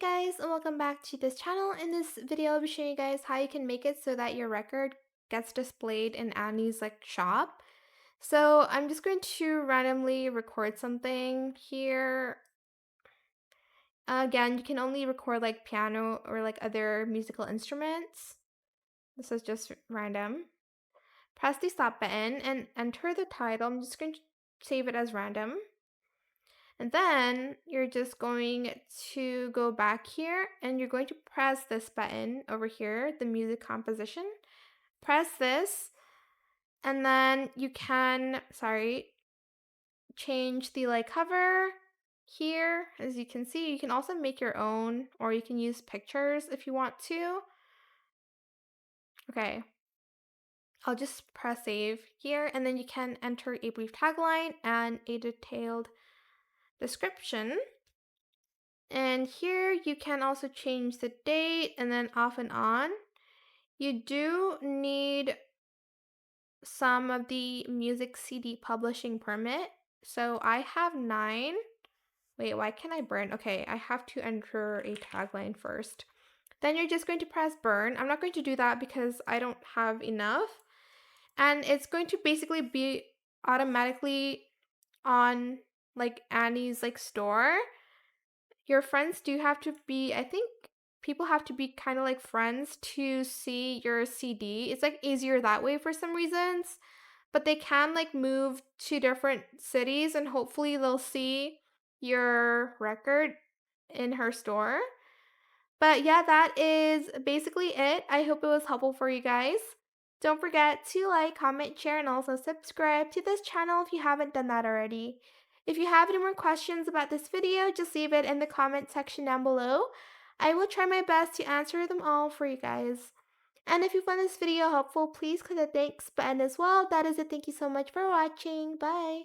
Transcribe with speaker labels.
Speaker 1: Guys, and welcome back to this channel. In this video, I'll be showing you guys how you can make it so that your record gets displayed in Annie's shop. So I'm just going to randomly record something here. Again, you can only record piano or other musical instruments. This is just random. Press the stop button and enter the title. I'm just going to save it as random. And then you're just going to go back here and you're going to press this button over here, the music composition. Press this and then you can, change the cover here. As you can see, you can also make your own or you can use pictures if you want to. Okay. I'll just press save here and then you can enter a brief tagline and a detailed description. And here you can also change the date and then off and on. You do need some of the music CD publishing permit. So I have 9. Wait, why can't I burn? Okay, I have to enter a tagline first. Then you're just going to press burn. I'm not going to do that because I don't have enough. And it's going to basically be automatically on Annie's store. Your friends do have to be, I think people have to be kind of friends to see your CD. It's easier that way for some reasons, but they can move to different cities and hopefully they'll see your record in her store. But yeah, that is basically it. I hope it was helpful for you guys. Don't forget to like, comment, share, and also subscribe to this channel if you haven't done that already. If you have any more questions about this video, just leave it in the comment section down below. I will try my best to answer them all for you guys. And if you found this video helpful, please click the thanks button as well. That is it. Thank you so much for watching. Bye.